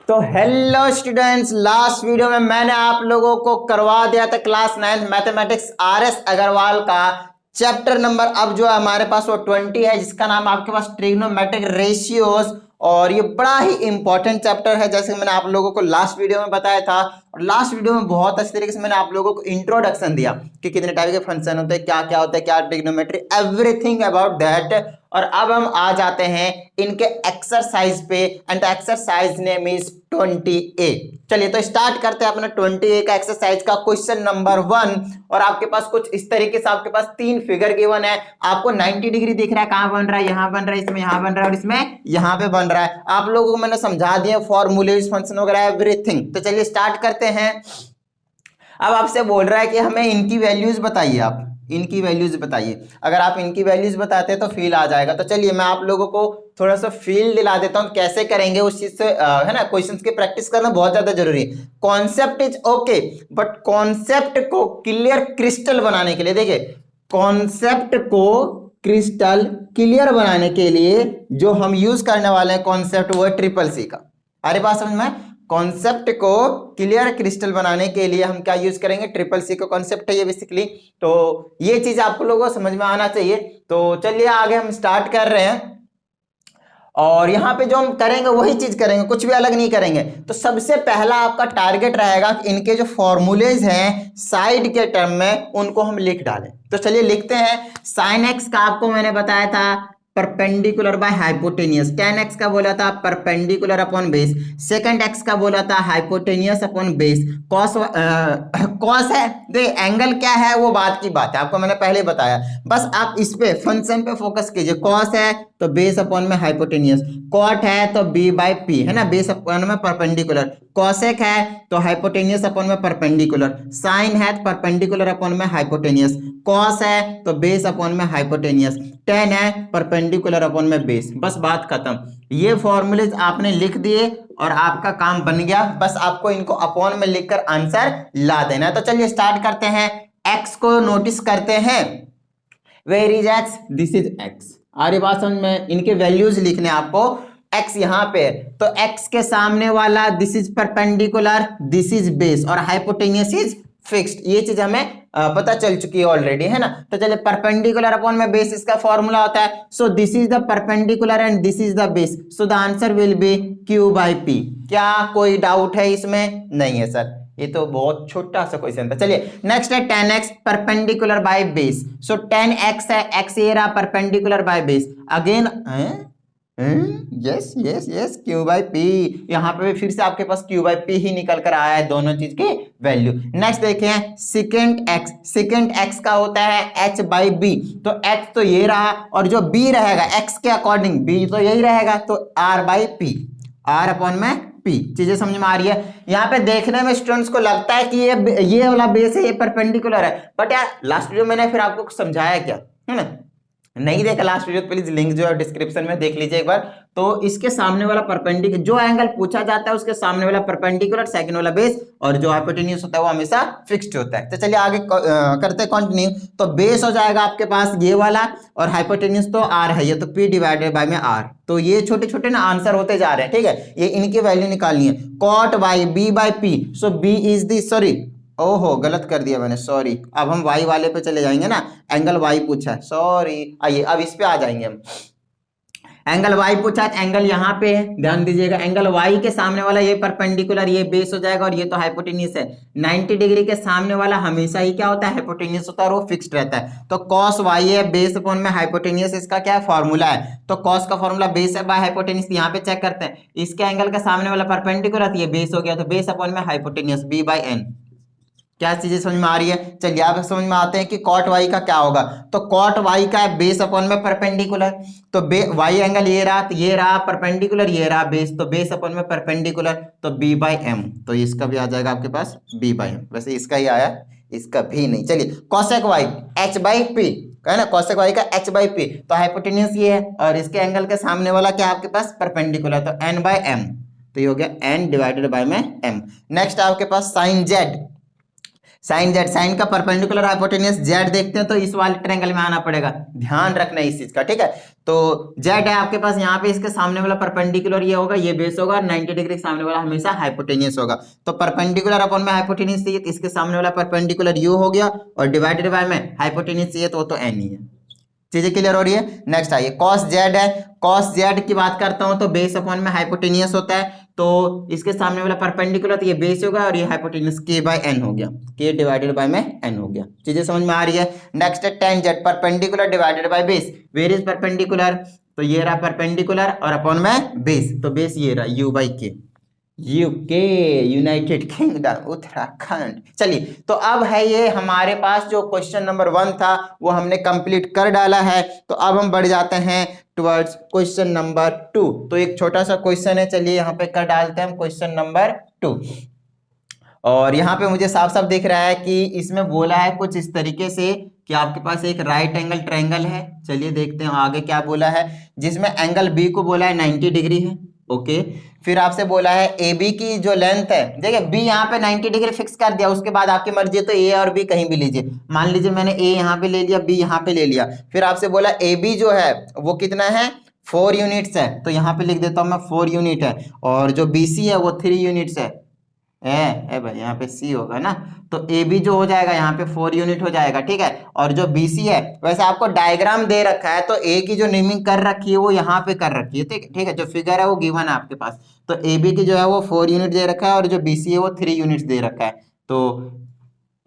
तो hello students, last video में मैंने आप लोगों को करवा दिया था क्लास 9 मैथमेटिक्स आरएस अग्रवाल का चैप्टर नंबर। अब जो है हमारे पास वो 20 है, जिसका नाम आपके पास ट्रिग्नोमेट्रिक रेशियोज। और ये बड़ा ही इंपॉर्टेंट चैप्टर है, जैसे मैंने आप लोगों को लास्ट वीडियो में बताया था। और लास्ट वीडियो में बहुत अच्छी तरीके से मैंने आप लोगों को इंट्रोडक्शन दिया कि कितने टाइप के फंक्शन होते हैं, क्या क्या होता है, क्या ट्रिग्नोमेट्री, एवरीथिंग अबाउट दैट। और अब हम आ जाते हैं इनके एक्सरसाइज पे, and exercise name is 20A। चलिए तो स्टार्ट करते हैं अपना 20A का एक्सरसाइज का क्वेश्चन नंबर 1। और आपके पास कुछ इस तरीके से आपके पास तीन फिगर गिवन है। आपको 90 डिग्री दिख रहा है, कहां बन रहा है, यहां बन रहा है, इसमें यहां बन रहा है और इसमें यहां पे बन रहा है। आप लोगों को मैंने समझा दिया फॉर्मूलेज, फंक्शन वगैरह एवरीथिंग। तो चलिए स्टार्ट करते हैं। अब आपसे बोल रहा है कि हमें इनकी वैल्यूज बताइए, आप इनकी वैल्यूज बताइए। अगर आप इनकी वैल्यूज बताते हैं तो फील आ जाएगा। तो चलिए मैं आप लोगों को थोड़ा सा फील दिला देता हूं कैसे करेंगे उस चीज से, है ना। क्वेश्चंस की प्रैक्टिस करना बहुत ज्यादा जरूरी है। Concept is okay, but concept को क्लियर क्रिस्टल बनाने के लिए, देखिए कॉन्सेप्ट को क्रिस्टल क्लियर बनाने के लिए जो हम यूज करने वाले हैं कॉन्सेप्ट, वो है ट्रिपल सी का। अरे बात समझ में। कॉन्सेप्ट को क्लियर क्रिस्टल बनाने के लिए हम क्या यूज करेंगे, ट्रिपल सी का कॉन्सेप्ट है ये बेसिकली। तो ये चीज आपको लोगों को समझ में आना चाहिए। तो चलिए आगे हम स्टार्ट कर रहे हैं। और यहाँ पे जो हम करेंगे वही चीज करेंगे, कुछ भी अलग नहीं करेंगे। तो सबसे पहला आपका टारगेट रहेगा कि इनके जो फॉर्मूलेज हैं साइड के टर्म में, उनको हम लिख डालें। तो चलिए लिखते हैं। साइन एक्स का आपको मैंने बताया था perpendicular by hypotenuse, tan x का बोला था perpendicular upon base, second x का बोला था hypotenuse upon base, cos cos है। देख एंगल क्या है वो बात की बात है, आपको मैंने पहले बताया। बस आप इस पे फंक्शन पे फोकस कीजिए। कॉस है तो बेस अपॉन में हाइपोटेनियस, कॉट है तो b बाई पी, है ना, बेस अपॉन में परपेंडिकुलर, कॉसेक है तो हाइपोटेनियस अपॉन में परपेंडिकुलर, साइन है तो परपेंडिकुलर अपॉन में हाइपोटेनियस, कॉस है तो बेस अपॉन में हाइपोटेनियस, टेन है परपेंडिकुलर अपॉन में बेस। बस बात खत्म। ये फॉर्मूलेज आपने लिख दिए और आपका काम बन गया। बस आपको इनको अपॉन में लिखकर आंसर ला देना है। तो चलिए स्टार्ट करते हैं। एक्स को नोटिस करते हैं। Where is x, this is x. आगे बात समझ में। इनके वैल्यूज लिखने आपको। एक्स यहाँ पे है तो एक्स के सामने वाला this is perpendicular, this is base और हाइपोटेनियस इज फिक्स्ड। ये चीज हमें पता चल चुकी है ऑलरेडी, है ना। तो चलिए परपेंडिकुलर अपॉन में बेस इसका फॉर्मूला होता है। So this is the perpendicular and this is the base, so the answer will be Q by P. क्या कोई डाउट है इसमें? नहीं है सर, ये तो बहुत छोटा सा क्वेश्चन था। चलिए नेक्स्ट है tan x perpendicular by base. So tan x है, x ये रहा perpendicular by base. Again yes yes yes Q by P. यहाँ पे भी फिर से आपके पास क्यू बाई पी ही निकल कर आया है दोनों चीज की वैल्यू। नेक्स्ट देखें सेकेंड एक्स, सेकेंड एक्स का होता है h बाई बी। तो x तो ये रहा और जो b रहेगा x के अकॉर्डिंग b तो यही रहेगा, तो r by P, r upon में p। चीजें समझ में आ रही है। यहाँ पे देखने में स्टूडेंट्स को लगता है कि ये वाला बेस है, ये परपेंडिकुलर है, बट यार लास्ट वीडियो मैंने फिर आपको समझाया क्या, है ना। नहीं देखा लास्ट वीडियो, प्लीज लिंक जो है डिस्क्रिप्शन में देख लीजिए एक बार। तो इसके सामने वाला परपेंडिकुलर, जो एंगल पूछा जाता है उसके सामने वाला परपेंडिकुलर, सेकंड वाला बेस, और जो हाइपोटेन्यूज होता है वो हमेशा फिक्स्ड होता है। तो चलिए आगे करते हैं कंटिन्यू। तो बेस हो जाएगा आपके पास ये वाला और हाइपोटेन्यूज तो आर है, ये तो पी डिवाइडेड बाय में आर। तो ये छोटे छोटे ना आंसर होते जा रहे हैं, ठीक है। ये इनकी वैल्यू निकालनी है। Cot by B by P, so B is the, sorry ओहो गलत कर दिया मैंने, सॉरी। अब हम y वाले पे चले जाएंगे ना, एंगल y पूछा है, सॉरी। आइए अब इस पे आ जाएंगे हम। एंगल y पूछा है, एंगल यहाँ पे है, ध्यान दीजिएगा। एंगल y के सामने वाला ये परपेंडिकुलर, ये बेस हो जाएगा और ये तो हाइपोटेन्यूज है। 90 डिग्री के सामने वाला हमेशा ही क्या होता है, हाइपोटेन्यूज होता है और वो फिक्स्ड रहता है। तो cos y है बेस अपॉन में हाइपोटेन्यूज, इसका क्या फॉर्मूला है। तो cos का फॉर्मूला बेस है बाय हाइपोटेन्यूज। यहाँ पे चेक करते हैं, इसके एंगल के सामने वाला परपेंडिकुलर, ये बेस हो गया, तो बेस अपॉन में हाइपोटेन्यूज b बाई एन। क्या चीजें समझ में आ रही है। चलिए आप समझ में आते हैं कि कॉट वाई का क्या होगा। तो कॉट वाई का है बेस अपॉन में परपेंडिकुलर, तो वाई एंगल ये रहा, तो ये रहा परपेंडिकुलर, ये रहा बेस, तो बेस अपॉन में परपेंडिकुलर, तो बी बाई एम। तो इसका भी आ जाएगा आपके पास बी बाई एम। वैसे इसका ही आया, इसका भी नहीं। चलिए cosec Y H by P, है ना, कॉसेक वाई का एच बाई पी, तो हाइपोटेन्यूज ये है और इसके एंगल के सामने वाला क्या आपके पास परपेंडिकुलर, तो एन बाई एम। तो ये हो गया एन डिवाइडेड बाय में एम। नेक्स्ट आपके पास sine Z. Sine Z, sine का परपेंडिकुलर हाइपोटेन्यूस जेड देखते हैं तो इस वाले ट्रायंगल में आना पड़ेगा, ध्यान रखना इस चीज का, ठीक है। तो जेड है आपके पास यहाँ पे, इसके सामने वाला परपेंडिकुलर ये होगा, ये बेस होगा, 90 डिग्री सामने वाला हमेशा हाइपोटेन्यूस होगा। तो परपेंडिकुलर अपॉन में हाइपोटेन्यूस चाहिए तो इसके सामने वाला परपेंडिकुलर यू हो गया, और डिवाइडेड बाय में हाइपोटेन्यूस चाहिए तो वो तो एन ही है। चीजें क्लियर हो रही है। नेक्स्ट आइए, कॉस जेड है, कॉस जेड की बात करता हूं तो बेस अपॉन में हाइपोटेनियस होता है, तो इसके सामने वाला परपेंडिकुलर तो ये बेस होगा और ये हाइपोटेनियस के बाय एन हो गया, के डिवाइडेड बाय में एन हो गया। चीजें समझ में आ रही है। नेक्स्ट है tan Z, perpendicular divided by base, where is perpendicular, तो ये रहा परपेंडिकुलर और अपॉन में बेस, तो बेस ये रहा यू बाई के, यूके यूनाइटेड किंगडम उत्तराखंड। चलिए, तो अब है ये हमारे पास जो क्वेश्चन नंबर 1 था वो हमने कंप्लीट कर डाला है। तो अब हम बढ़ जाते हैं टुवर्ड्स क्वेश्चन नंबर 2। तो एक छोटा सा क्वेश्चन है, चलिए यहाँ पे कर डालते हैं हम क्वेश्चन नंबर 2। और यहाँ पे मुझे साफ साफ दिख रहा है कि इसमें बोला है कुछ इस तरीके से कि आपके पास एक राइट एंगल ट्रायंगल है। चलिए देखते हैं आगे क्या बोला है, जिसमें एंगल बी को बोला है 90 डिग्री है। ओके, फिर आपसे बोला है ए बी की जो लेंथ है, देखिए बी यहाँ पे 90 डिग्री फिक्स कर दिया, उसके बाद आपकी मर्जी है तो ए और बी कहीं भी लीजिए। मान लीजिए मैंने ए यहाँ पे ले लिया, बी यहाँ पे ले लिया, फिर आपसे बोला ए बी जो है वो कितना है, 4 यूनिट्स है, तो यहाँ पे लिख देता हूँ मैं 4 यूनिट है, और जो बी सी है वो 3 यूनिट्स है। ए भाई यहाँ पे सी होगा ना, तो ए बी जो हो जाएगा यहाँ पे 4 यूनिट हो जाएगा, ठीक है। और जो बी सी है, वैसे आपको डायग्राम दे रखा है तो ए की जो नेमिंग कर रखी है वो यहाँ पे कर रखी है, ठीक है। जो फिगर है वो गिवन है आपके पास, तो ए बी की जो है वो 4 यूनिट दे रखा है और जो बी सी है वो 3 यूनिट दे रखा है। तो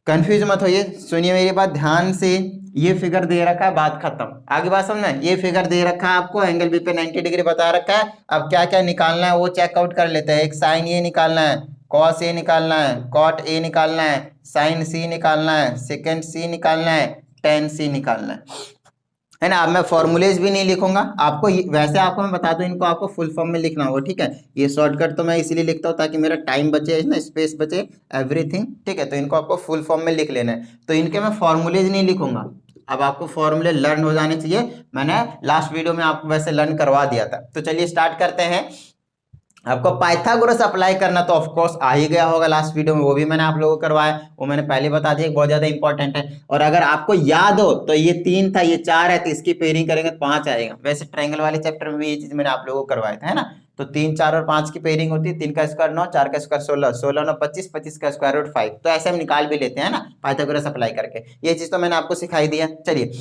कंफ्यूज मत होइए, सुनिए मेरी बात ध्यान से, ये फिगर दे रखा है, बात खत्म, आगे बात समझना। ये फिगर दे रखा है आपको, एंगल बी पे 90 डिग्री बता रखा है। अब क्या क्या निकालना है वो चेकआउट कर लेते हैं। एक साइन ए निकालना है, कॉस ए निकालना है, कॉट ए निकालना है, साइन सी निकालना है, सेकेंड सी निकालना है, टेन सी निकालना है ना। अब मैं फॉर्मूलेज भी नहीं लिखूंगा आपको, वैसे आपको मैं बता दूं इनको आपको फुल फॉर्म में लिखना होगा, ठीक है। ये शॉर्टकट तो मैं इसीलिए लिखता हूँ ताकि मेरा टाइम बचे ना, स्पेस बचे, एवरीथिंग, ठीक है। तो इनको आपको फुल फॉर्म में लिख लेना है, तो इनके मैं फॉर्मूलेज नहीं लिखूंगा। अब आपको फॉर्मूले लर्न हो जाने चाहिए, मैंने लास्ट वीडियो में आपको वैसे लर्न करवा दिया था। तो चलिए स्टार्ट करते हैं। आपको पाइथागोरस अप्लाई करना तो ऑफ कोर्स आ ही गया होगा, लास्ट वीडियो में वो भी मैंने आप लोगों को करवाया, वो मैंने पहले बता दिया, बहुत ज्यादा इंपॉर्टेंट है। और अगर आपको याद हो तो ये 3 था, ये 4 है, तो इसकी पेयरिंग करेंगे तो 5 आएगा। वैसे ट्रायंगल वाले चैप्टर में भी ये चीज मैंने आप लोगों को करवाया था, है ना। तो 3, 4 और 5 की पेयरिंग होती है, 3 का स्क्वायर 9, 4 का स्क्वायर 16, 16 9 25, 25 का स्क्वायर रूट 5। तो ऐसे हम निकाल भी लेते हैं ना पाइथागोरस अप्लाई करके, ये चीज तो मैंने आपको सिखाई दी है। चलिए,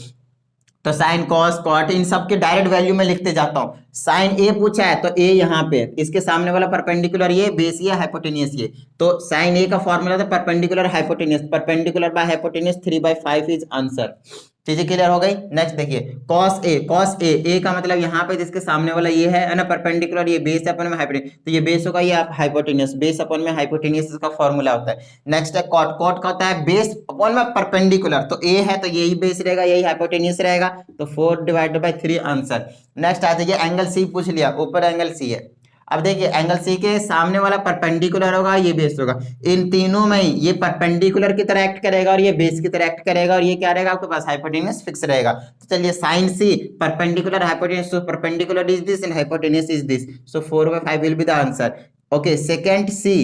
तो साइन कॉस कॉट इन सब के डायरेक्ट वैल्यू में लिखते जाता हूं। साइन ए पूछा है तो ए यहाँ पे, इसके सामने वाला परपेंडिकुलर ये, बेस ये, हाइपोटेनियस ये, तो साइन ए का फॉर्मूला था perpendicular hypotenuse, perpendicular by hypotenuse 3/5 is answer. चीजें क्लियर हो गई। नेक्स्ट देखिए, कॉस ए, कॉस ए का मतलब यहाँ पे जिसके सामने वाला ये है ना परपेंडिकुलर, ये बेस अपन में हाइपोटेनियस, तो ये बेस होगा, ये आप हाइपोटेनियस, बेस अपन में हाइपोटेनियस इसका फॉर्मूला होता है। नेक्स्ट है कॉट, कॉट का होता है बेस अपन में परपेंडिकुलर, तो ए है तो यही बेस रहेगा, यही हाइपोटेनियस रहेगा, तो 4/3 आंसर। नेक्स्ट आ जाइए, एंगल सी पूछ लिया, ऊपर एंगल सी है। अब देखिए एंगल सी के सामने वाला परपेंडिकुलर होगा, ये बेस होगा, इन तीनों में ये परपेंडिकुलर की तरह एक्ट करेगा और ये बेस की तरह एक्ट करेगा, और ये क्या रहेगा आपके पास, हाइपोटेनियस फिक्स रहेगा। तो चलिए sine C perpendicular hypotenuse, so perpendicular is this and hypotenuse is this, so 4/5 will be the answer. Okay, second C.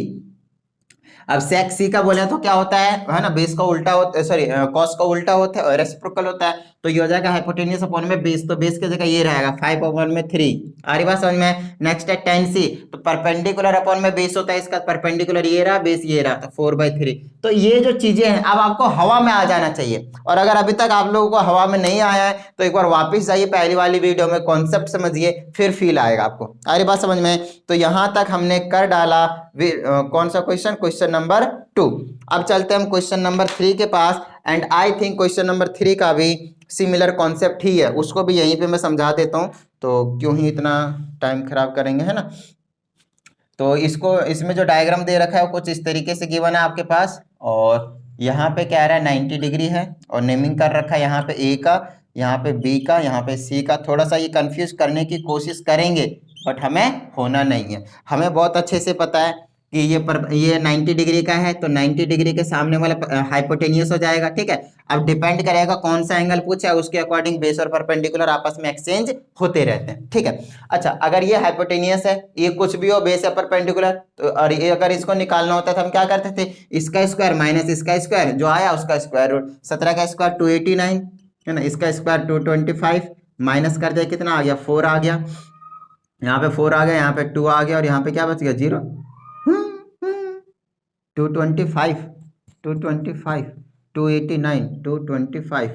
अब सेक सी का बोले तो क्या होता है ना, बेस का उल्टा होता, सॉरी कॉस का उल्टा होता है और रेसिप्रोकल होता है, तो ये हो जाएगा हाइपोटेनियस अपॉन में बेस, तो बेस की जगह ये रहेगा 5/3। आ रही बात समझ में। नेक्स्ट है टेन सी, तो परपेंडिकुलर अपॉन में बेस होता है, इसका परपेंडिकुलर ये रहा, बेस ये रहा, तो 4/3। तो ये जो चीजें हैं अब आपको हवा में आ जाना चाहिए, और अगर अभी तक आप लोगों को हवा में नहीं आया है तो एक बार वापिस जाइए पहली वाली वीडियो में, कॉन्सेप्ट समझिए, फिर फील आएगा आपको। आ रही बात समझ में। तो यहां तक हमने कर डाला कौन सा क्वेश्चन, क्वेश्चन नंबर 2। अब चलते हैं हम क्वेश्चन नंबर 3 के पास, and I think question number 3 का भी सिमिलर कॉन्सेप्ट ही है, उसको भी यहीं पे मैं समझा देता हूं, तो क्यों ही इतना टाइम खराब करेंगे, है ना। तो इसको, इसमें जो डायग्राम दे रखा है वो कुछ इस तरीके से गिवन है आपके पास, और यहाँ पे क्या रहा है 90 डिग्री है, और नेमिंग कर रखा है यहाँ पे ए का, यहाँ पे बी का, यहाँ पे सी का। थोड़ा सा ये कंफ्यूज करने की कोशिश करेंगे बट हमें होना नहीं है, हमें बहुत अच्छे से पता है कि ये 90 डिग्री का है तो 90 डिग्री के सामने वाला हाइपोटेनियस हो जाएगा। ठीक है, अब डिपेंड करेगा कौन सा एंगल पूछा है, उसके अकॉर्डिंग बेस और परपेंडिकुलर आपस में एक्सचेंज होते रहते हैं। ठीक है, अच्छा अगर ये हाइपोटेनियस है, ये कुछ भी हो बेस या परपेंडिकुलर, तो और ये अगर इसको निकालना होता था हम क्या करते थे, इसका स्क्वायर माइनस इसका स्क्वायर, जो आया उसका स्क्वायर रूट, 17 का स्क्वायर 289 है ना, इसका स्क्वायर 225, माइनस कर दिया कितना आ गया 4 आ गया, यहाँ पे 4 आ गया, यहाँ पे 2 आ गया और यहाँ पे क्या बच गया 0। 225 225 289 225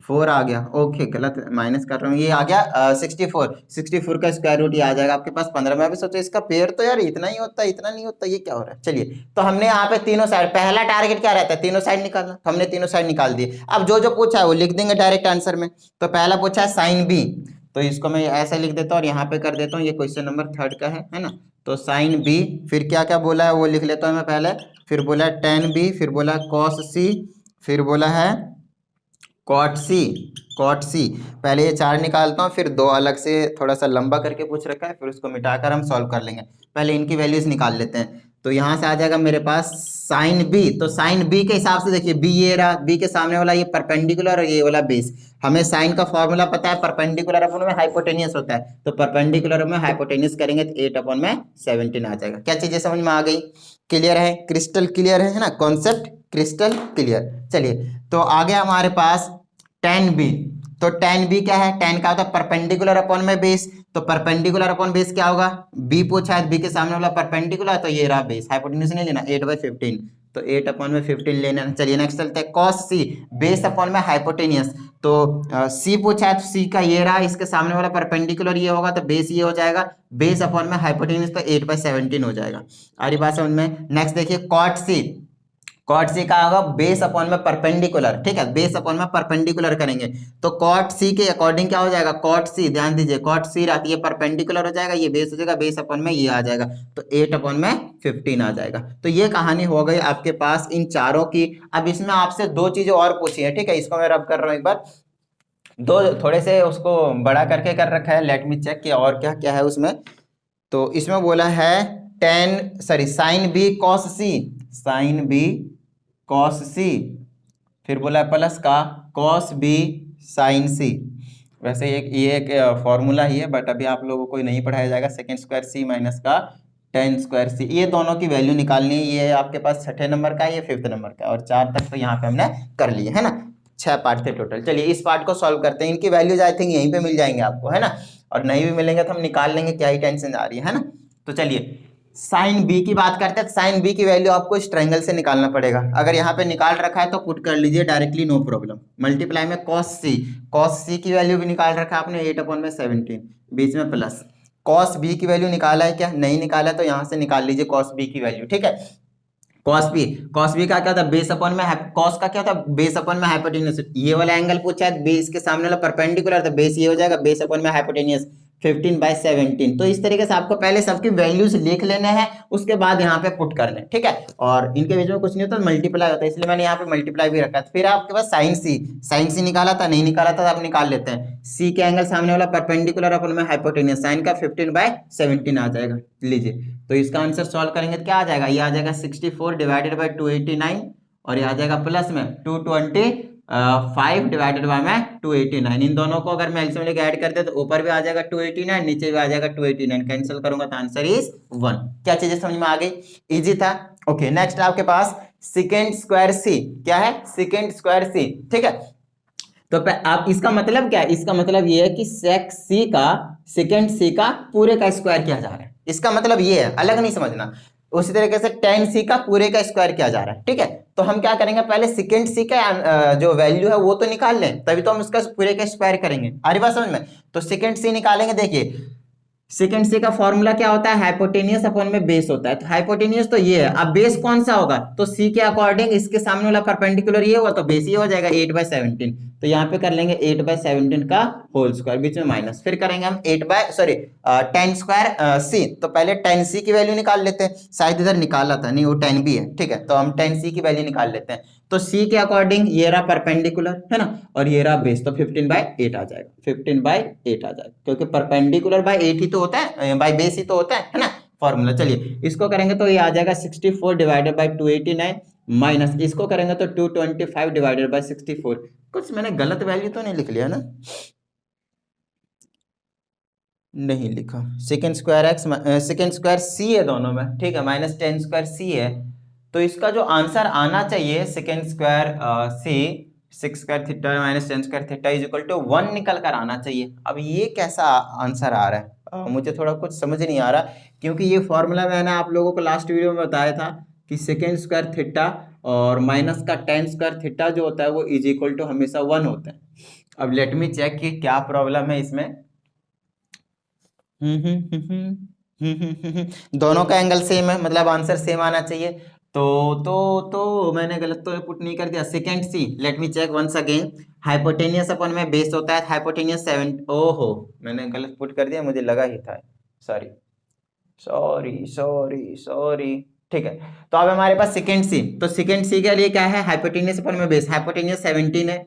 4 आ गया, ओके गलत माइनस कर रहा हूँ, ये आ गया 64 का स्क्वायर रूट ये आ जाएगा आपके पास 15। मैं भी सोचा इसका पेयर तो यार इतना ही होता है, इतना नहीं होता, ये क्या हो रहा है। चलिए, तो हमने यहाँ पे तीनों साइड, पहला टारगेट क्या रहता है, तीनों साइड निकालना, तो हमने तीनों साइड निकाल दिए। अब जो जो पूछा है वो लिख देंगे डायरेक्ट आंसर में। तो पहला पूछा है साइन बी, तो इसको मैं ऐसे लिख देता हूँ और यहाँ पे कर देता हूँ, ये क्वेश्चन नंबर 3 का है ना। तो साइन बी, फिर क्या क्या बोला है वो लिख लेता हूँ मैं पहले, फिर बोला है टेन बी, फिर बोला है कॉस सी, फिर बोला है कॉट सी। पहले ये 4 निकालता हूँ, फिर 2 अलग से थोड़ा सा लंबा करके पूछ रखा है, फिर उसको मिटाकर हम सॉल्व कर लेंगे। पहले इनकी वैल्यूज निकाल लेते हैं। तो यहाँ से आ जाएगा मेरे पास साइन बी, तो साइन बी के हिसाब से देखिए बी ये रहा, बी के सामने वाला ये परपेंडिकुलर और ये वाला बेस। हमें साइन का फॉर्मूला पता है, परपेंडिकुलर अपन में हाइपोटेनियस होता है, तो परपेंडिकुलर में हाइपोटेनियस करेंगे तो 8/17 आ जाएगा। क्या चीजें समझ में आ गई, क्लियर है, क्रिस्टल क्लियर है ना, कॉन्सेप्ट क्रिस्टल क्लियर। चलिए, तो आगे हमारे पास टेन बी, तो टेन बी क्या है, टेन का होता है परपेंडिकुलर अपॉन में बेस, तो परपेंडिकुलर अपॉन बेस क्या होगा, बी पूछा है, बी के सामने वाला परपेंडिकुलर, तो ये रहा बेस, हाइपोटेन्यूज नहीं लेना, 8/15, तो 8/15 लेना। चलिए नेक्स्ट चलते हैं, कॉस सी, बेस अपॉन में हाइपोटेनियस, तो सी पूछा है, तो सी का ये रहा, इसके सामने वाला परपेंडिकुलर ये होगा, तो बेस ये हो जाएगा, बेस अपॉन में हाइपोटेनियस, तो 8/17 हो जाएगा। आ रही बात समझ में। नेक्स्ट देखिए कॉट सी, कॉट सी का होगा बेस अपॉन में परपेंडिकुलर, ठीक है, बेस अपॉन में परपेंडिकुलर करेंगे, तो कॉट सी के अकॉर्डिंग क्या हो जाएगा, कॉट सी, ध्यान दीजिए कॉट सी रहती है परपेंडिकुलर हो जाएगा, ये बेस हो जाएगा, बेस अपॉन में ये आ जाएगा, तो 8/15 आ जाएगा। तो ये कहानी हो गई आपके पास इन चारों की। अब इसमें आपसे 2 चीजें और पूछी है, ठीक है, इसको मैं रब कर रहा हूँ एक बार, दो थोड़े से उसको बड़ा करके कर रखा है, लेट मी चेक कि और क्या क्या है उसमें। तो इसमें बोला है साइन बी कॉस सी, साइन बी कॉस सी, फिर बोला है प्लस का कॉस बी साइन सी। वैसे ये एक फॉर्मूला ही है, बट अभी आप लोगों को नहीं पढ़ाया जाएगा। सेकेंड स्क्वायर सी माइनस का टेन स्क्वायर सी, ये दोनों की वैल्यू निकालनी है। ये आपके पास 6ठे नंबर का है, ये 5th नंबर का, और 4 तक तो यहाँ पे हमने कर लिए है ना। 6 पार्ट थे टोटल। चलिए इस पार्ट को सॉल्व करते हैं। इनकी वैल्यूज आई थिंक यहीं पे मिल जाएंगे आपको, है ना, और नहीं भी मिलेंगे तो हम निकाल लेंगे, क्या ही टेंशन आ रही है ना। तो चलिए साइन बी की बात करते हैं। साइन बी की वैल्यू आपको इस ट्रायंगल से निकालना पड़ेगा। अगर यहाँ पे निकाल रखा है तो पुट कर लीजिए डायरेक्टली, नो प्रॉब्लम। मल्टीप्लाई में कॉस सी की वैल्यू भी निकाल रखा है आपने 8/17, बीच में प्लस। कॉस बी की वैल्यू निकाला है क्या, नहीं निकाला, तो यहाँ से निकाल लीजिए कॉस बी की वैल्यू, ठीक है। कॉस बी का क्या होता है, बेस अपॉन में, कॉस का क्या होता है, बेस अपॉन में हाइपोटेनियस। ये वाला एंगल पूछा है, बेस के सामने वाला परपेंडिकुलर, तो बेस ये हो जाएगा, बेस अपॉन में हाइपोटेनियस 15/17। तो इस तरीके से आपको पहले सबकी वैल्यूज लिख लेने हैं, उसके बाद यहाँ पे पुट करने, ठीक है। और इनके बीच में कुछ नहीं होता, मल्टीप्लाई होता है, इसलिए मैंने यहाँ पे मल्टीप्लाई भी रखा है। फिर आपके पास साइन सी निकाला था, नहीं निकाला था, आप निकाल लेते हैं। सी के एंगल सामने वाला परपेंडिकुलर अपॉन में हाइपोटेनियस, साइन का 15/17 आ जाएगा। लीजिए, तो इसका आंसर सॉल्व करेंगे तो क्या आ जाएगा, ये आ जाएगा 64 डिवाइडेड बाई 289, और ये आ जाएगा प्लस में 225 डिवाइडेड बाय में 289। इन दोनों को अगर मैं एलसीएम लेके ऐड करते तो ऊपर भी आ जाएगा 289, नीचे भी आ जाएगा 289, कैंसिल करूंगा तो आंसर इज 1। क्या चीजें समझ में आ गई, इजी था। ओके, नेक्स्ट आपके पास सेकेंड स्क्वायर सी, क्या है, सेकेंड स्क्वायर सी, ठीक है। तो आप इसका मतलब क्या है, इसका मतलब ये है कि सेक सी का, सेकेंड सी का पूरे का स्क्वायर किया जा रहा है, इसका मतलब ये है, अलग नहीं समझना। उसी तरीके से टेन सी का पूरे का स्क्वायर किया जा रहा है, ठीक है। तो हम क्या करेंगे, पहले सेकेंड सी का जो वैल्यू है वो तो निकाल लें, तभी तो हम उसका पूरे का स्क्वायर करेंगे। आ रही बात समझ में। तो सेकेंड सी निकालेंगे, देखिए सेकेंड सी का फॉर्मूला क्या होता है, हाइपोटेनियस अपॉन में बेस होता है। तो हाइपोटेनियस तो ये है, अब बेस कौन सा होगा, तो सी के अकॉर्डिंग इसके सामने वाला परपेंडिकुलर ये होगा, तो बेस ये हो जाएगा 8/17। तो यहाँ पे कर लेंगे 8/17 का होल स्क्वायर, बीच में माइनस, फिर करेंगे हम 10 स्क्वायर सी। तो पहले 10 सी की वैल्यू निकाल लेते हैं, शायद इधर निकाला था, नहीं वो 10 भी है, ठीक है। तो हम 10 सी की वैल्यू निकाल लेते हैं। तो सी के अकॉर्डिंग ये रहा परपेंडिकुलर, है ना, और ये रहा बेस, तो 15/8 आ जाएगा, 15/8 आ जाएगा, क्योंकि परपेंडिकुलर बाय 8 ही तो होता है, बाय बेस ही तो होता है ना। फॉर्मूला। चलिए इसको करेंगे तो ये आ जाएगा 64 डिवाइडेड बाई 289 माइनस इसको करेंगे तो 225 डिवाइडेड बाई 64। कुछ मैंने गलत वैल्यू तो नहीं लिख लिया ना? नहीं लिखा। Second square X second square C है दोनों में, ठीक है, माइनस 10 स्क्वायर सी है। तो इसका जो आंसर आना चाहिए second square C 6 square theta minus 10 square theta is equal to 1 निकल कर आना चाहिए। अब ये कैसा आंसर आ रहा है? मुझे थोड़ा कुछ समझ नहीं आ रहा, क्योंकि ये फॉर्मूला मैंने आप लोगों को लास्ट वीडियो में बताया था कि सेकेंड स्क्वायर थीटा और माइनस का 10 स्क्वायर थीटा जो होता है वो इज इक्वल टू हमेशा 1 होता है। अब लेट मी चेक कि क्या प्रॉब्लम है इसमें। दोनों का एंगल सेम है, मतलब आंसर सेम आना चाहिए। तो मैंने गलत तो पुट नहीं कर दिया। Second C, let me check once again. Hypotenuse अपन में बेस होता है, हाइपोटेनियस 7। ओहो मैंने गलत पुट कर दिया, मुझे लगा ही था, सॉरी सॉरी सॉरी सॉरी। ठीक है, तो अब हमारे पास सेकेंड सी, तो सेकेंड सी के लिए क्या है? हाइपोटेनियस अपन में बेस, हाइपोटेनियस 17 है,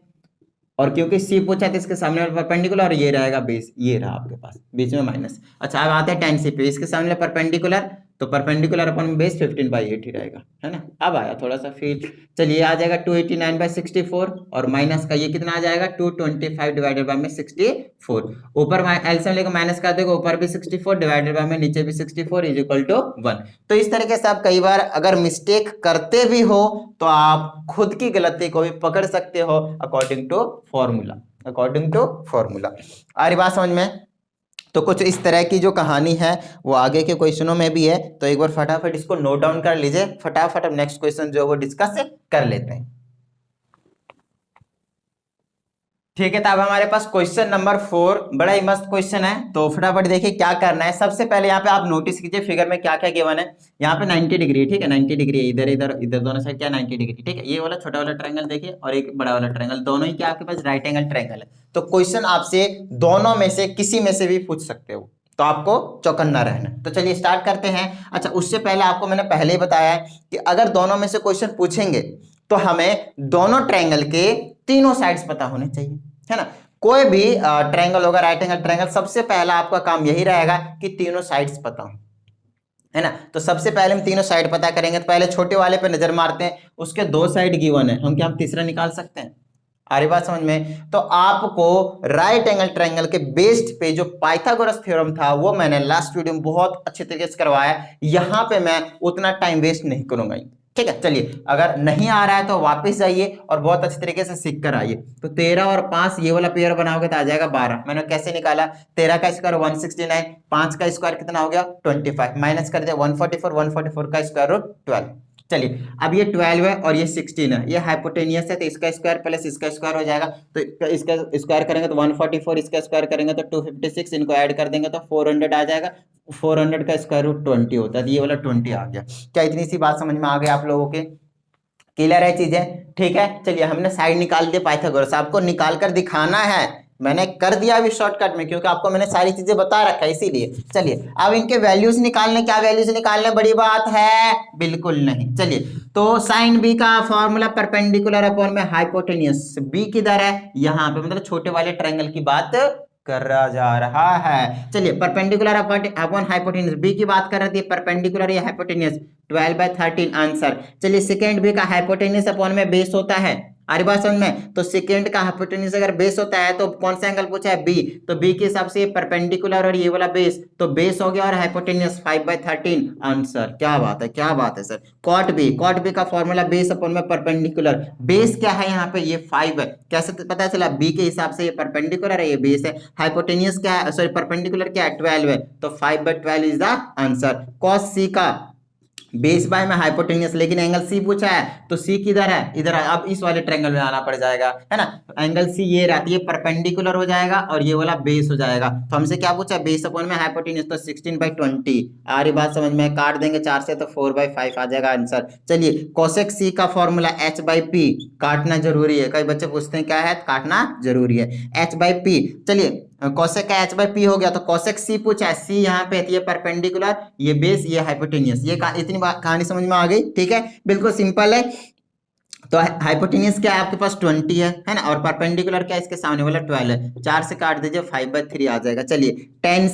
और क्योंकि सी पूछा तो इसके सामने वाला परपेंडिकुलर और ये रहेगा बेस, ये रहा आपके पास बीच में माइनस। अच्छा अब आते हैं 10 सी पे, इसके सामने परपेंडिकुलर, तो परपेंडिकुलर अपन बेस 15/8 ही रहेगा, है ना? अब आया थोड़ा सा फील। चलिए आ जाएगा 289/64 और माइनस का ये कितना आ जाएगा 225 डिवाइडेड बाय में 64। ऊपर एलसीएम लेकर माइनस कर देगा, ऊपर भी 64 डिवाइडेड बाय में नीचे भी 64 इज इक्वल टू 1। तो इस तरीके से आप कई बार अगर मिस्टेक करते भी हो तो आप खुद की गलती को भी पकड़ सकते हो according to formula, according to formula. आ रही बात समझ में? तो कुछ इस तरह की जो कहानी है वो आगे के क्वेश्चनों में भी है, तो एक बार फटाफट इसको नोट डाउन कर लीजिए, फटाफट अब नेक्स्ट क्वेश्चन जो है वो डिस्कस कर लेते हैं। ठीक है, तो अब हमारे पास क्वेश्चन नंबर 4 बड़ा ही मस्त क्वेश्चन है, तो फटाफट देखिए क्या करना है। सबसे पहले यहाँ पे आप नोटिस कीजिए फिगर में क्या क्या गिवन है। यहाँ पे 90 डिग्री, ठीक है, 90 डिग्री इधर इधर इधर दोनों साइड क्या 90 डिग्री, ठीक है। ये वाला छोटा वाला ट्रायंगल देखिए और एक बड़ा वाला ट्रायंगल, दोनों ही क्या आपके पास राइट एंगल ट्रायंगल है। तो क्वेश्चन आपसे दोनों में से किसी में से भी पूछ सकते हो, तो आपको चौकन्ना रहना। तो चलिए स्टार्ट करते हैं। अच्छा उससे पहले आपको मैंने पहले ही बताया है कि अगर दोनों में से क्वेश्चन पूछेंगे तो हमें दोनों ट्रायंगल के तीनों साइड्स पता होने चाहिए, है ना? कोई भी ट्रायंगल होगा राइट एंगल ट्रायंगल, सबसे पहला आपका काम यही रहेगा कि तीनों साइड्स पता हो, है ना? तो सबसे पहले हम तीनों साइड पता करेंगे। तो पहले छोटे वाले पे नजर मारते हैं, उसके 2 साइड गिवन है, हम क्या हम तीसरा निकाल सकते हैं? आ रही बात समझ में? तो आपको राइट एंगल ट्रायंगल के बेस्ड पे जो पाइथागोरस थ्योरम था वो मैंने लास्ट वीडियो में बहुत अच्छे तरीके से करवाया, यहां पे मैं उतना टाइम वेस्ट नहीं करूंगा, ठीक है। चलिए अगर नहीं आ रहा है तो वापस जाइए और बहुत अच्छे तरीके से सीख कर आइए। तो 13 और 5 ये वाला पेयर बनाओगे तो आ जाएगा 12। मैंने कैसे निकाला? 13 का स्क्वायर 169, 5 का स्क्वायर कितना हो गया 25, माइनस कर दिया 144, 144 का स्क्वायर रूट 12। चलिए अब ये 12 है और ये 16 है, ये हाइपोटेनियस है तो इसका स्क्वायर प्लस इसका स्क्वायर हो जाएगा। तो इसका स्क्वायर करेंगे तो 144, इसका स्क्वायर करेंगे तो 256, इनको ऐड कर देंगे तो 400 आ जाएगा। 400 का स्क्वायर रूट 20 होता है, ये वाला 20 आ गया। क्या इतनी सी बात समझ में आ गई आप लोगों के? क्लियर है चीजें? ठीक है, चलिए हमने साइड निकाल दिया पाइथागोरस, आपको निकाल कर दिखाना है, मैंने कर दिया अभी शॉर्टकट में क्योंकि आपको मैंने सारी चीजें बता रखा है इसीलिए। चलिए अब इनके वैल्यूज निकालने, क्या वैल्यूज निकालने बड़ी बात है? बिल्कुल नहीं। चलिए तो साइन बी का फॉर्मूला परपेंडिकुलर अपॉन में हाइपोटेनियस, बी किधर है? यहाँ पे, मतलब छोटे वाले ट्रायंगल की बात करा जा रहा है। चलिए परपेंडिकुलर अपॉन हाइपोटेनियस, बी की बात कर रहे थे, परपेंडिकुलर या हाइपोटेनियस 12/13 आंसर। चलिए सेकंड बी का हाइपोटेनियस अपॉन में बेस होता है, आरी बात समझ में? तो सेकंड का हाइपोटेन्यूज अगर बेस होता है तो कौन सा एंगल पूछा है? बी, तो बी के हिसाब से परपेंडिकुलर और ये वाला बेस, तो बेस हो गया और हाइपोटेन्यूज 5/13 आंसर। क्या बात है, क्या बात है sir. Cot B, cot B का फॉर्मूला बेस अपॉन में परपेंडिकुलर, बेस क्या है यहाँ पे? ये 5 है। कैसे पता चला? बी के हिसाब से ये परपेंडिकुलर है, ये बेस है। हाइपोटेन्यूज क्या है, सॉरी परपेंडिकुलर क्या है? 12 है, तो 5/12 इज द आंसर। कॉस सी का बेस बाय में हाइपोटेनियस, लेकिन एंगल सी पूछा है तो सी किधर है? इधर है। अब इस वाले ट्रायंगल में आना पड़ जाएगा, है ना? एंगल सी ये रहती है, परपेंडिकुलर हो जाएगा और ये वाला बेस हो जाएगा। तो हमसे क्या पूछा है? बेस अपॉन में हाइपोटेनियस, तो 16/20। आ रही बात समझ में? काट देंगे 4 से तो 4/5 आ जाएगा आंसर। चलिए कोसेक सी का फॉर्मूला h/p, काटना जरूरी है, कई बच्चे पूछते हैं क्या है, काटना जरूरी है, h/p। चलिए कोसेक का h/p हो गया, तो कोसेक सी पूछा है, सी यहाँ पे ये परपेंडिकुलर, ये बेस, ये हाइपोटेनियस, ये इतनी कहानी समझ में आ गई? ठीक है, बिल्कुल सिंपल है। तो हाइपोटेनियस क्या है आपके पास 20 है ना, और परपेंडिकुलर क्या है इसके सामने वाला 12 है, 4 से काट दीजिए 5/3 आ जाएगा। चलिए tan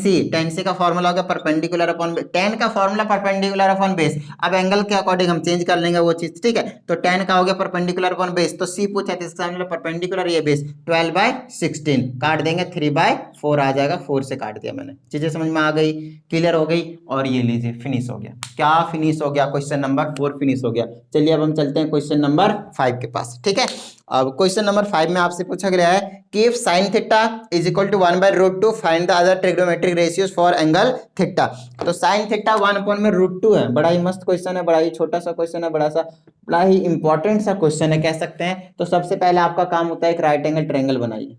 c का फॉर्मूला होगा परपेंडिकुलर अपॉन, tan का फॉर्मूला परपेंडिकुलर अपॉन बेस, अब एंगल के अकॉर्डिंग हम चेंज कर लेंगे वो चीज, ठीक है। तो tan का हो गया परपेंडिकुलर अपॉन बेस, तो c पूछा है इसके सामने परपेंडिकुलर ये बेस 12/16 काट देंगे, 3/4 आ जाएगा, 4 से काट दिया मैंने। चीजें समझ में आ गई, क्लियर हो गई, और ये लीजिए फिनिश हो गया। क्या फिनिश हो गया? क्वेश्चन नंबर 4 फिनिश हो गया। चलिए अब हम चलते हैं क्वेश्चन नंबर 5 के पास, ठीक है। अब क्वेश्चन नंबर 5 में आपसे पूछा गया है कि if sin theta is equal to 1/√2 find the other trigonometric ratios for angle theta. तो sin थीटा 1/√2 है। बड़ा ही मस्त क्वेश्चन है, बड़ा ही छोटा सा क्वेश्चन है, बड़ा ही इंपॉर्टेंट सा क्वेश्चन है कह सकते हैं। तो सबसे पहले आपका काम होता है एक राइट एंगल ट्रायंगल बनाइए।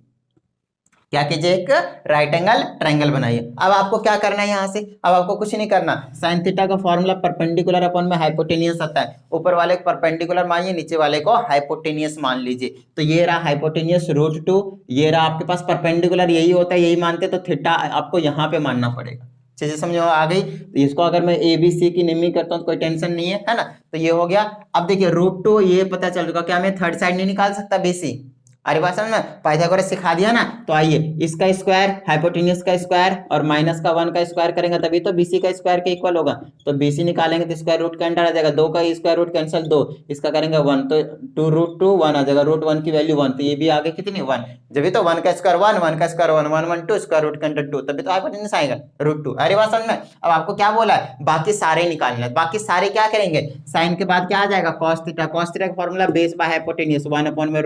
क्या कीजिए? एक राइट एंगल ट्रायंगल बनाइए। अब आपको क्या करना है यहाँ से? अब आपको कुछ नहीं करना, साइन थीटा का फॉर्मूला परपेंडिकुलर अपॉन में हाइपोटेनियस आता है, ऊपर वाले को परपेंडिकुलर मानिए, नीचे वाले को हाइपोटेनियस मान लीजिए। तो ये रहा हाइपोटेनियस √2, ये रहा आपके पास परपेंडिकुलर, यही होता है, यही मानते, तो थीटा आपको यहाँ पे मानना पड़ेगा। चीजें समझ में आ गई? तो इसको अगर मैं ABC की निमी करता हूँ तो कोई टेंशन नहीं है ना। तो ये हो गया। अब देखिए √2 ये पता चल चुका, क्या मैं थर्ड साइड नहीं निकाल सकता BC? अरे बात समझ में, पाइथागोरस सिखा दिया ना। तो आइए इसका स्क्वायर हाइपोटेनियस का स्क्वायर और माइनस का 1 का स्क्वायर करेंगे तभी तो BC का स्क्वायर के इक्वल होगा। तो BC निकालेंगे तो स्क्वायर रूट के अंदर आ जाएगा, 2 का स्क्वायर रूट कैंसिल 2, इसका करेंगे 1, तो 2√2 1 आ जाएगा, √1 की वैल्यू 1, तो ये भी आगे कितनी 1, जब तो 1 का स्क्वायर 1, 1 का स्क्वायर 1, 1 1 2 स्क्वायर रूट के अंदर 2, तभी तो हाइपोटेनियस आएगा √2। अरे बात समझ में। अब आपको क्या बोला है? बाकी सारे निकालना है। बाकी सारे क्या करेंगे? साइन के बाद क्या आ जाएगा? cos थीटा का formula base by hypotenuse 1 upon में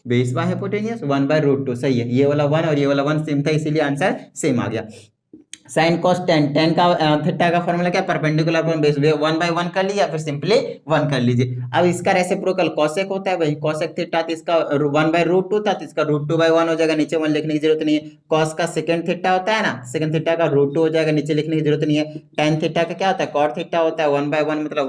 बेस बाय हाइपोटेनियस 1/√2, सही है। ये वाला 1 और ये वाला 1 सेम था, इसीलिए आंसर सेम आ गया। साइन cos tan का थीटा का फॉर्मूला क्या? परपेंडिकुलर अपॉन बेस, 1/1 कर लीजिए या फिर सिंपली 1 कर लीजिए। अब इसका रेसिप्रोकल कोसेक होता है भाई, कोसेक थीटा, तो इसका 1/√2 था, तो इसका √2/1 हो जाएगा, नीचे 1 लिखने की जरूरत नहीं है। कॉस का सेकंड थीटा होता है ना, सेकंड थीटा का √2 हो जाएगा, नीचे लिखने की जरूरत नहीं है। tan थीटा का क्या होता है? cot थीटा होता है, 1/1 मतलब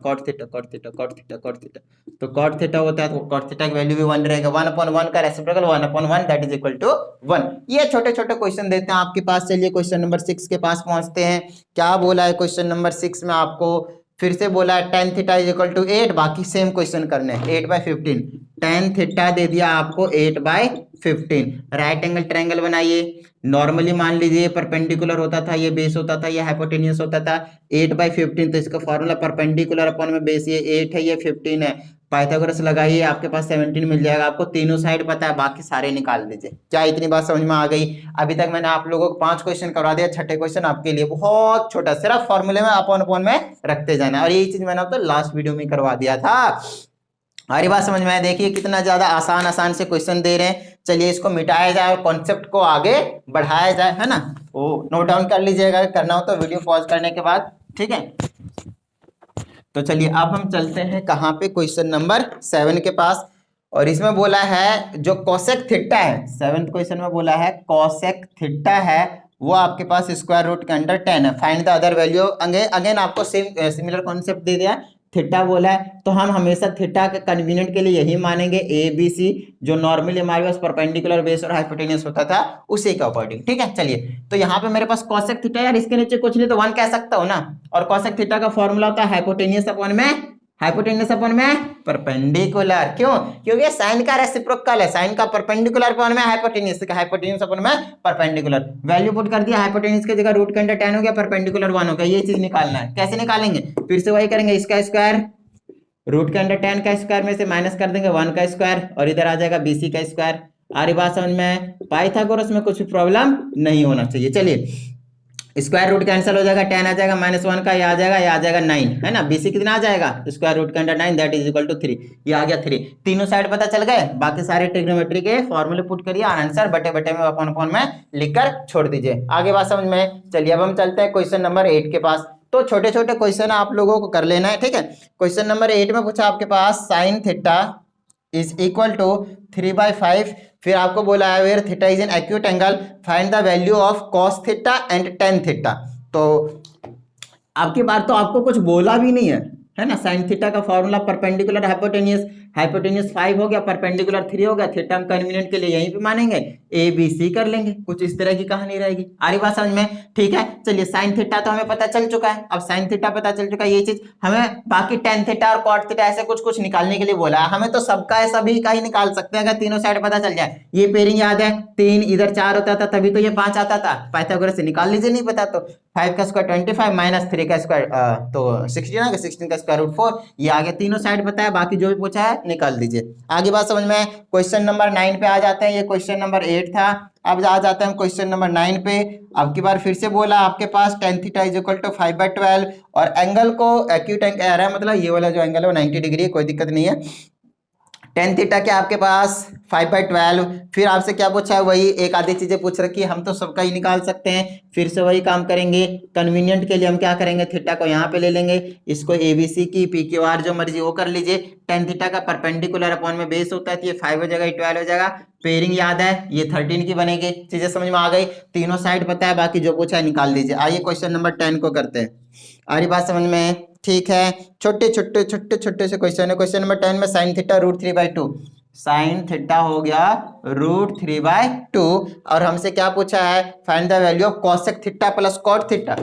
cot थीटा, तो cot थीटा होता है, तो cot थीटा की वैल्यू भी 1 रहेगा, 1/1 का reciprocal 1/1 that is equal to 1। ये छोटे छोटे क्वेश्चन देते हैं आपके पास। चलिए क्वेश्चन नंबर 6 के पास पहुंचते हैं। क्या बोला है क्वेश्चन नंबर 6 में? आपको फिर से बोला है tan theta is equal to 8, बाकी सेम क्वेश्चन करने हैं। 8/15 tan थीटा दे दिया आपको 8/15। राइट एंगल ट्रायंगल बनाइए। नॉर्मली मान लीजिए परपेंडिकुलर होता था, ये बेस होता था, ये हाइपोटेनियस होता था। 8/15 तो इसका फॉर्मूला परपेंडिकुलर अपॉन में बेस, ये 8 है, ये 15 है, पाइथागोरस लगाइए, आपके पास 17 मिल जाएगा। आपको तीनों साइड पता है, बाकी सारे निकाल दीजिए। क्या इतनी बात समझ में आ गई? अभी तक मैंने आप लोगों को 5 क्वेश्चन करवा दिया, छठे क्वेश्चन आपके लिए बहुत छोटा, सिर्फ फॉर्मूले में अपॉन में रखते जाना, और यही चीज मैंने आपको लास्ट वीडियो में करवा दिया था। हमारी बात समझ में आए? देखिए कितना ज्यादा आसान से क्वेश्चन दे रहे हैं। चलिए इसको मिटाया जाए और कॉन्सेप्ट को आगे बढ़ाया जाए, है ना। वो नोट डाउन कर लीजिएगा, करना हो तो वीडियो पॉज करने के बाद, ठीक है। तो चलिए अब हम चलते हैं कहाँ पे? क्वेश्चन नंबर 7 के पास। और इसमें बोला है जो कोसेक थीटा है, 7th क्वेश्चन में बोला है कोसेक थीटा है वो आपके पास स्क्वायर रूट के अंडर 10 है। Find the other value. Again आपको सेम सिमिलर कॉन्सेप्ट दे दिया। थीटा बोला है तो हम हमेशा थीटा के कन्वीनियंट के लिए यही मानेंगे ABC, जो नॉर्मली हमारे पास परपेंडिकुलर बेस और हाइपोटेनियस होता था उसी के अकॉर्डिंग, ठीक है। चलिए तो यहाँ पे मेरे पास कोसेक थीटा, यार इसके नीचे कुछ नहीं तो 1 कह सकता हूँ ना। और कोसेक थीटा का फॉर्मूला होता है हाइपोटेनियस अपॉन में परपेंडिकुलर। क्यों? क्योंकि साइन का रेसिप्रोकल है, साइन का परपेंडिकुलर अपॉन में हाइपोटेनियस अपॉन में परपेंडिकुलर। वैल्यू पुट कर दिया, हाइपोटेनियस की जगह रूट के अंडर 10 हो गया, परपेंडिकुलर 1 हो गया। ये चीज निकालना है। कैसे निकालेंगे? फिर से वही करेंगे, इसका स्क्वायर रूट के अंडर 10 का स्क्वायर में से माइनस कर देंगे 1 का स्क्वायर, और इधर आ जाएगा BC का स्क्वायर। आ रही बात समझ में? पाइथागोरस में कुछ प्रॉब्लम नहीं होना चाहिए। चलिए स्क्वायर रूट कैंसिल हो जाएगा, 10 आ जाएगा, -1 का ये आ जाएगा 9, है ना। BC कितना आ जाएगा? स्क्वायर रूट के under 9 that is equal to 3। ये आ गया 3। तीनों साइड पता चल गए। बाकी सारे ट्रिग्नोमेट्री के फॉर्मूले पुट करिए, आंसर बटे में अपॉन में लिखकर छोड़ दीजिए। आगे बात समझ में? चलिए अब हम चलते हैं क्वेश्चन नंबर 8 के पास। तो छोटे छोटे क्वेश्चन आप लोगों को कर लेना है, ठीक है। क्वेश्चन नंबर 8 में पूछा आपके पास sine theta is equal to 3/5। फिर आपको बोला है where theta is an acute angle, find the value of cos theta and tan theta. तो आपकी बार तो आपको कुछ बोला भी नहीं है, है ना। साइन थीटा का फॉर्मूला परपेंडिकुलर हाइपोटेनियस, हाइपोटेनियस 5 हो गया, परपेंडिकुलर 3 हो गया, थीटा हम कन्वीनियंट के लिए यहीं पे मानेंगे, ए बी सी कर लेंगे, कुछ इस तरह की कहानी रहेगी। आ रही बात समझ में? ठीक है, चलिए साइन थीटा तो हमें पता चल चुका है। अब साइन थीटा पता चल चुका है, ये चीज हमें बाकी टेन थीटा और कॉट थीटा ऐसे कुछ कुछ निकालने के लिए बोला है। हमें तो सबका है, सभी का ही निकाल सकते हैं अगर तीनों साइड पता चल जाए। ये पेयरिंग याद है, 3 इधर 4 होता था तभी तो ये 5 आता था, पाइथागोरस से निकाल लीजिए, नहीं पता तो 5 का स्क्वायर 25 माइनस 3 का स्क्वायर तो 16 है, 16 का स्क्वायर रूट 4, ये आगे तीनों साइड बताया, बाकी जो भी पूछा है निकाल दीजिए। आगे बात समझ में? क्वेश्चन नंबर 9 पे आ जाते हैं, ये क्वेश्चन नंबर 8 था, अब आ जाते हैं क्वेश्चन नंबर 9 पे। अब की बार फिर से बोला आपके पास tan theta is equal to 5/12 और एंगल को एक्यूट एंगल आ रहा है, मतलब ये वाला जो एंगल है वो 90 डिग्री है, कोई दिक्कत नहीं है। tan थीटा के आपके पास 5/12, फिर आपसे क्या पूछा है, वही एक आधी चीजें पूछ रखी है, हम तो सबका ही निकाल सकते हैं, फिर से वही काम करेंगे। कन्वीनियंट के लिए हम क्या करेंगे, थीटा को यहाँ पे ले लेंगे, इसको एबीसी की पी क्यू आर जो मर्जी वो कर लीजिए। tan थीटा का परपेंडिकुलर अपॉन में बेस होता है, तो ये 5 हो जाएगा, 12 हो जाएगा। पेयरिंग याद है, ये 13 की बनेगी। चीजें समझ में आ गई, तीनों साइड पता है, बाकी जो पूछा है निकाल दीजिए। आइए क्वेश्चन नंबर 10 को करते हैं। आ रही बात समझ में? ठीक है, छोटे छोटे छोटे छोटे से क्वेश्चन है। क्वेश्चन नंबर 10 में साइन थीटा √3/2, साइन थीटा हो गया √3/2 और हमसे क्या पूछा है, find the value of cosec theta plus cot theta.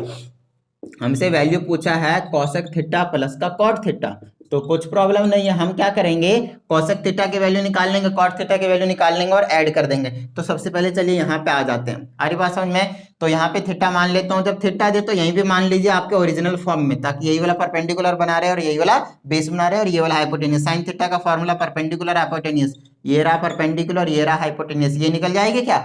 हमसे वैल्यू पूछा है कॉसेक थीटा प्लस का कॉट थीटा, तो कुछ प्रॉब्लम नहीं है, हम क्या करेंगे, कॉसेक थीटा की वैल्यू निकाल लेंगे, कॉट थीटा की वैल्यू निकाल लेंगे और ऐड कर देंगे। तो सबसे पहले चलिए यहाँ पे आ जाते हैं। आ रही बात समझ में? तो यहाँ पे थीटा मान लेता हूँ, जब थीटा दे तो यहीं पे मान लीजिए आपके ओरिजिनल फॉर्म में, ताकि यही वाला परपेंडिकुलर बना रहे और यही वाला बेस बना रहे और ये वाला हाइपोटेनियस। साइन थीटा का फॉर्मूला परपेंडिकुलर हाइपोटेनियस, ये रहा परपेंडिकुलर, ये रहा हाइपोटेनियस, ये निकल जाएगी क्या,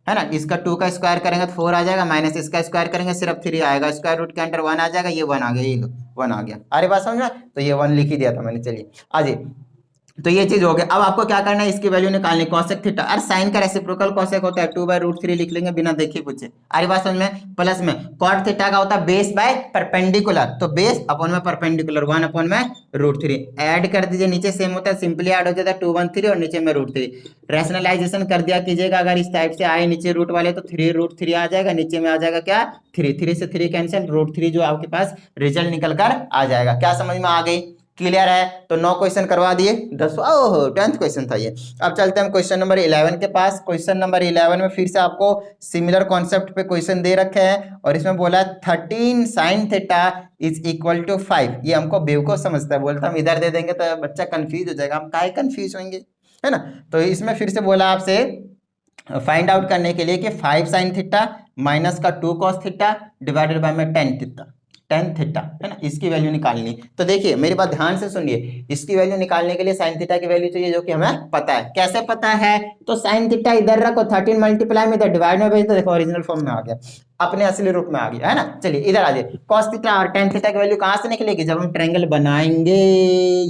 है ना। इसका 2 का स्क्वायर करेंगे तो 4 आ जाएगा, माइनस इसका स्क्वायर करेंगे सिर्फ 3 आएगा, स्क्वायर रूट के अंदर 1 आ जाएगा, ये 1 आ गया, ये लो 1 आ गया। अरे बात समझ में? तो ये 1 लिख ही दिया था मैंने। चलिए आगे, तो ये चीज हो गया। अब आपको क्या करना है, इसकी वैल्यू निकालनी, कॉसेक थीटा और साइन का रेसिप्रोकल कॉसेक होता है 2/√3 लिख लेंगे बिना देखे पूछे। अरे बात समझ में? प्लस में कॉट थीटा का होता है बेस बाय परपेंडिकुलर, तो बेस अपॉन में परपेंडिकुलर 1 अपॉन में √3 ऐड कर दीजिए, नीचे सेम होता है, सिंपली ऐड हो जाता है 213 और नीचे में √3। रैशनलाइजेशन कर दिया कीजिएगा, अगर इस टाइप से आए नीचे रूट वाले तो 3√3 आ जाएगा, नीचे में आ जाएगा क्या 3, 3 से 3 कैंसिल, √3 जो आपके पास रिजल्ट निकल कर आ जाएगा। क्या समझ में आ गई? क्लियर है? तो 9 क्वेश्चन करवा दिए, 10वां ओहो 10th क्वेश्चन था ये। अब चलते हैं हम क्वेश्चन नंबर 11 के पास। क्वेश्चन नंबर 11 में फिर से आपको सिमिलर कॉन्सेप्ट पे क्वेश्चन दे रखे हैं और इसमें बोला है 13 sine theta is equal to 5। ये हमको बेवकूफ समझता है, बोलता हम इधर दे देंगे तो बच्चा कंफ्यूज हो जाएगा, हम काहे कंफ्यूज होंगे, है ना। तो इसमें फिर से बोला आपसे फाइंड आउट करने के लिए कि 5 साइन थीटा माइनस का 2 कॉस थीटा डिवाइडेड बाय में tan थीटा, है ना, इसकी वैल्यू निकालनी। तो देखिए मेरी बात ध्यान से सुनिए, इसकी वैल्यू निकालने के लिए साइन थीटा की वैल्यू चाहिए, जो कि हमें पता है। कैसे पता है? तो साइन थीटा इधर रखो, 13 मल्टीप्लाई में इधर डिवाइड में भेज दो, देखो ओरिजिनल फॉर्म में आ गया, अपने असली रूप में आ गया, है ना। चलिए इधर आ जाइए, कॉस थीटा और tan थीटा की वैल्यू कहां से निकलेगी, जब हम ट्रायंगल बनाएंगे।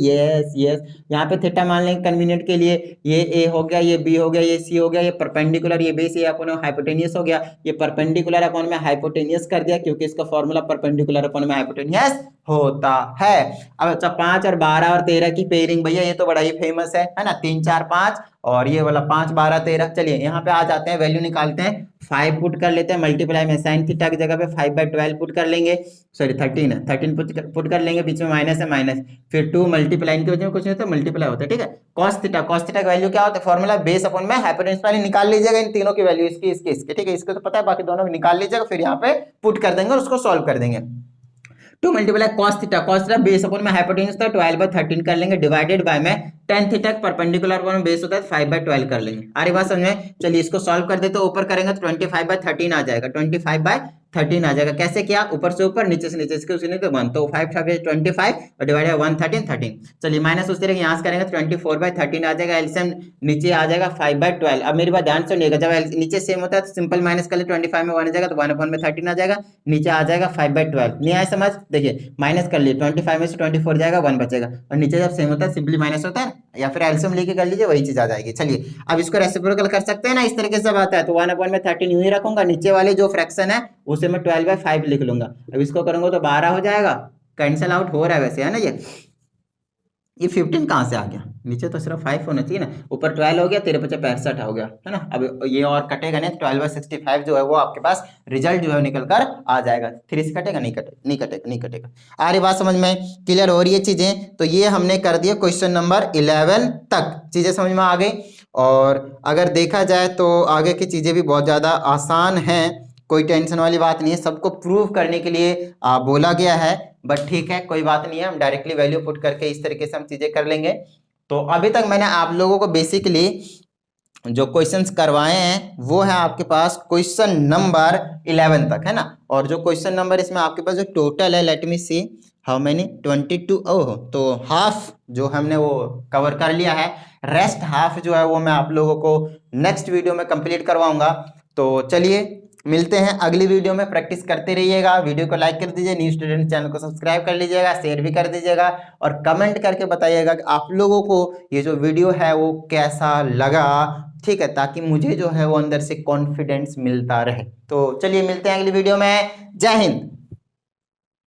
यस यस, यहाँ पे थीटा मान लेंगे कन्वीनियंट के लिए, ये ए हो गया, ये बी हो गया, ये सी हो गया, ये परपेंडिकुलर, ये बेस, ये अपॉन हाइपोटेनियस हो गया, ये परपेंडिकुलर अपॉन में हाइपोटेनियस कर दिया, क्योंकि इसका फॉर्मूला परपेंडिकुलर अपॉन में हाइपोटेनियस होता है। अब अच्छा 5 और 12 और 13 की पेयरिंग, भैया ये तो बड़ा ही फेमस है ना, 3 4 5 और ये वाला 5 12 13। चलिए यहाँ पे आ जाते हैं, वैल्यू निकालते हैं, 5 पुट कर लेते हैं मल्टीप्लाई में, साइन थीटा की जगह पे 5/12 पुट कर लेंगे, सॉरी 13 है, 13 पुट कर लेंगे, बीच में माइनस है माइनस, फिर 2 मल्टीप्लाई, इनके बीच में कुछ नहीं होता, मल्टीप्लाई होता है, ठीक है। कॉस थीटा की वैल्यू क्या होता है, फॉर्मूला बेस अपॉन में हाइपोटेन्यूज, पहले निकाल लीजिएगा इन तीनों की वैल्यू, इसकी इसकी इसकी, ठीक है, इसको तो पता है, बाकी दोनों निकाल लीजिएगा, फिर यहाँ पे पुट कर देंगे और उसको सॉल्व कर देंगे। 2 multiply cos theta base upon में हाइपोटेन्यूज था 12/13 कर लेंगे, डिवाइडेड बाय में tan थीटा परपेंडिकुलर अपॉन में बेस होता है 5/12 कर लेंगे। आ रही बात समझ में? चलिए इसको सॉल्व कर देते, ऊपर करेंगे तो 25/13 आ जाएगा, 25/13 आ जाएगा। कैसे किया, ऊपर से ऊपर नीचे से नीचे, इसके उसने तो 1, तो 5 25 और डिवाइडेड 1 13। चलिए माइनस उस तरह यहाँ से करेंगे तो 24/13 आ जाएगा, एलसीएम नीचे आ जाएगा 5/12। अब मेरी बात ध्यान से सुनिएगा, जब नीचे सेम होता है तो सिंपल माइनस कर ले, 25 में 1 आ जाएगा तो 1 अपॉन में 13 आ जाएगा, नीचे आ जाएगा 5/12। नहीं आया समझ? देखिए माइनस कर लिए, 25 में से 24 जाएगा, 1 बचेगा, और नीचे जब सेम होता है सिंपली माइनस होता है, या फिर एलसीएम लेके कर लीजिए, वही चीज आ जाएगी। चलिए अब इसको रेसिप्रोकल कर सकते हैं ना, इस तरीके से आता है, तो 1 अपॉन में 13 यूं ही रखूंगा, नीचे वाले जो फ्रैक्शन है उसे मैं 12/5 लिख लूंगा। अब इसको करूंगा तो 12 हो जाएगा, कैंसिल आउट हो रहा है वैसे, है ना ये। ये 15 कहाँ से आ गया, नीचे तो सिर्फ 5 होना चाहिए ना, ऊपर 12 हो गया, 13×5 = 65 हो गया, है ना। अब ये और कटेगा नहीं, 12/65 जो है वो आपके पास रिजल्ट जो है निकल कर आ जाएगा। 3 से कटेगा, नहीं कटेगा, नहीं कटेगा, नहीं कटेगा। आ रही बात समझ में, क्लियर हो रही है चीजें। तो ये हमने कर दिया क्वेश्चन नंबर 11 तक, चीजें समझ में आ गई। और अगर देखा जाए तो आगे की चीजें भी बहुत ज्यादा आसान हैं, कोई टेंशन वाली बात नहीं है, सबको प्रूव करने के लिए बोला गया है। बट ठीक है, कोई बात नहीं है, हम डायरेक्टली वैल्यू पुट करके इस तरीके से हम चीजें कर लेंगे। तो अभी तक मैंने आप लोगों को बेसिकली जो क्वेश्चंस करवाए हैं वो है आपके पास क्वेश्चन नंबर 11 तक, है ना। और जो क्वेश्चन नंबर इसमें आपके पास जो टोटल है, let me see how many, 22। ओह, तो हाफ जो हमने वो कवर कर लिया है, रेस्ट हाफ जो है वो मैं आप लोगों को नेक्स्ट वीडियो में कंप्लीट करवाऊंगा। तो चलिए मिलते हैं अगली वीडियो में, प्रैक्टिस करते रहिएगा। वीडियो को लाइक कर दीजिए, न्यू स्टूडेंट चैनल को सब्सक्राइब कर लीजिएगा, शेयर भी कर दीजिएगा, और कमेंट करके बताइएगा कि आप लोगों को ये जो वीडियो है वो कैसा लगा, ठीक है, ताकि मुझे जो है वो अंदर से कॉन्फिडेंस मिलता रहे। तो चलिए मिलते हैं अगली वीडियो में, जय हिंद।